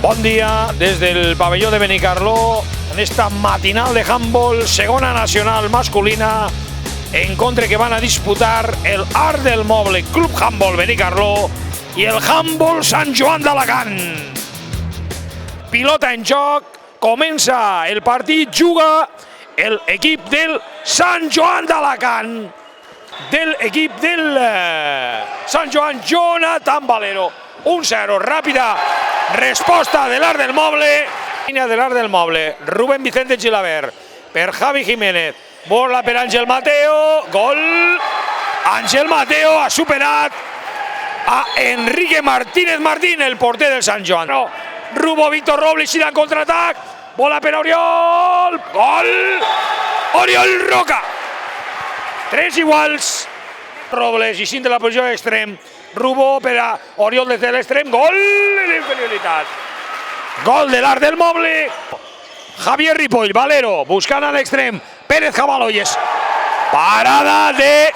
Bon dia des del pavelló de Benicarló en esta matinal de handball, segona nacional masculina, encontre que van a disputar el Art del Moble Club Handball Benicarló i el Handball Sant Joan d'Alacant. Pilota en joc, comença el partit, juga l'equip del Sant Joan d'Alacant, del equip del Sant Joan, Jonathan Valero. 1-0, ràpida resposta de l'Art del Moble. Línia de l'Art del Moble, Rubén Vicente Gilabert per Javi Jiménez, bola per Àngel Mateo, gol. Àngel Mateo ha superat a Enrique Martínez Martín, el porter del Sant Joan. Rubó Víctor Robles i en contraatac, bola per Oriol, gol. Oriol Roca. 3 iguals. Robles i de la posició d'extrem. Rubó per a Oriol des de l'extrem, gol en inferioritat. Gol de l'Art del Moble. Javier Ripoll, Valero, buscant a l'extrem, Pérez Jabaloyes. Parada de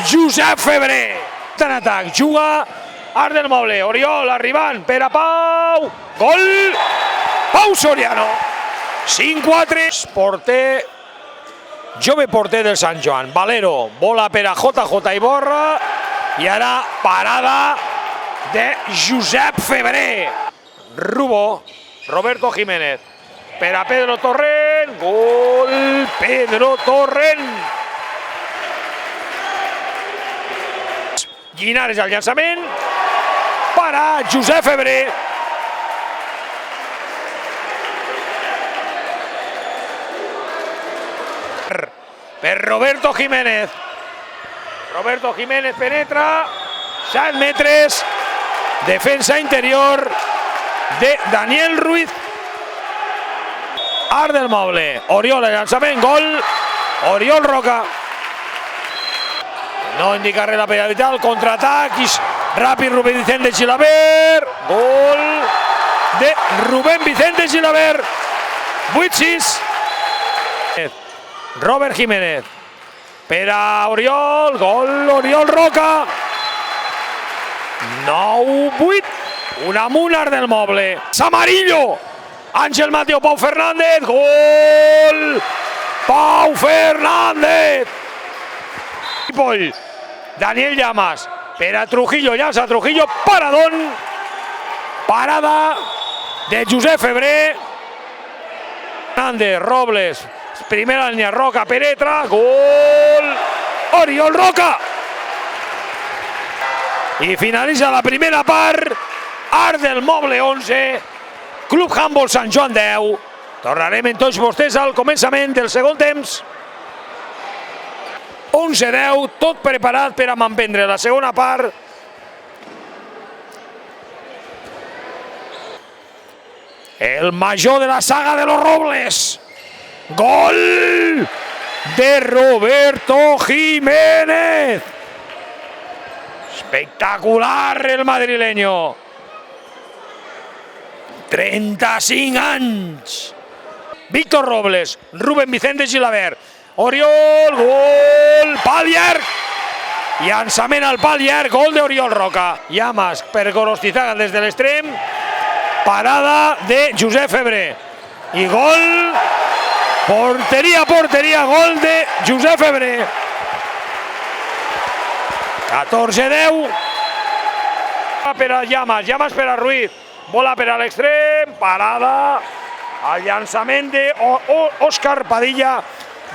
Josep Febrer. En atac, juga Art del Moble, Oriol arribant per a Pau, gol. Pau Soriano. 5-4. Porter, jove porter del Sant Joan. Valero, bola per a JJ Iborra. I ara parada de Josep Febrer. Rubó, Roberto Jiménez, per a Pedro Torrent, gol Pedro Torrent. Llinares al llançament, per a Josep Febrer. Per Roberto Jiménez. Roberto Jiménez penetra, 7 metres, defensa interior de Daniel Ruiz. Art del Moble, Oriol el llançament, gol, Oriol Roca. No indica res la penalitat, el contraatac, ràpid Rubén Vicente Gilabert, gol de Rubén Vicente Gilabert. 8-6. Robert Jiménez. Per a Oriol, gol Oriol Roca. 9-8, un amunt Art del Moble. Samarillo, Àngel Mateo, Pau Fernández, gol Pau Fernández. Ripoll, Daniel Llamas, per a Trujillo, llança Trujillo, paradón. Parada de Josep Febrer. Fernández, Robles, primera línia, Roca penetra, gol Oriol Roca. I finalitza la primera part, Art del Moble 11, Club Handball Sant Joan 10. Tornarem amb tots vostès al començament del segon temps. 11-10, tot preparat per a emprendre la segona part. El major de la saga de los Robles. Gol de Roberto Jiménez. Espectacular el madrileño. 35 anys. Víctor Robles, Rubén Vicente Gilabert, Oriol, gol, pal llarg. Llançament al pal llarg, gol d'Oriol Roca. Llamas per Gorostizaga des de l'extrem. Parada de Josep Febrer. I gol, porteria, gol de Josep Febrer. 14-10. Per a Llamas, Llamas per a Ruiz. Bola per a l'extrem, parada al llançament d'Òscar Padilla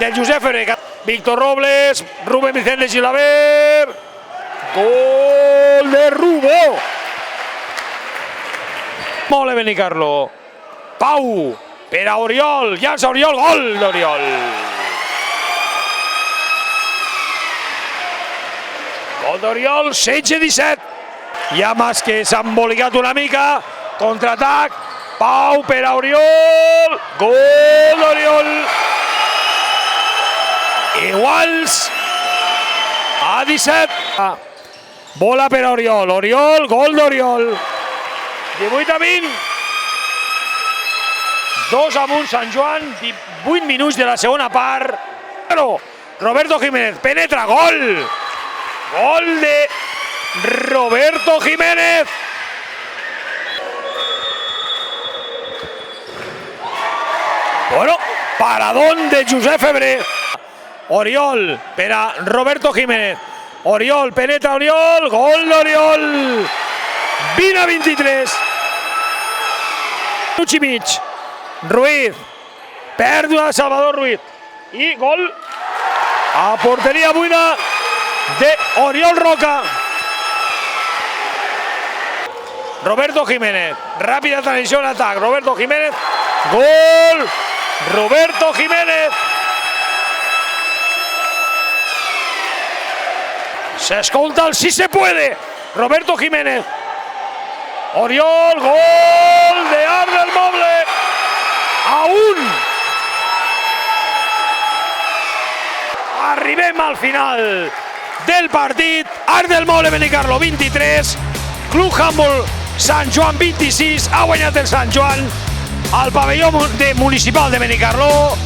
del Josep Febrer. Víctor Robles, Rubén Vicente Gilabert, gol de Rubó. Moble Benicarló. Pau per a Oriol, llança Oriol, gol d'Oriol. Gol d'Oriol, 16-17. Llamas que s'ha embolicat una mica, contraatac, Pau per a Oriol, gol d'Oriol. Iguals a 17. Bola per a Oriol, Oriol, gol d'Oriol. 18-20. 2-1 Sant Joan, 18 minuts de la segona part. Roberto Jiménez penetra, gol. Gol de Roberto Jiménez. Bueno, paradón de Josep Febrer. Oriol per a Roberto Jiménez. Oriol, penetra Oriol, gol d'Oriol. 20-23. Minuts i mig. Ruiz. Pèrdua de Salvador Ruiz. I gol a porteria buida d'Oriol Roca. Roberto Jiménez. Ràpida transició en atac. Roberto Jiménez. Gol. Roberto Jiménez. Se escolta el sí se puede. Roberto Jiménez. Oriol, gol de Arc del Moble. Aún. Arribem al final del partit. Arc del Moble Benicarló 23. Club Handbol Sant Joan 26. Ha guanyat el Sant Joan al pavelló municipal de Benicarló.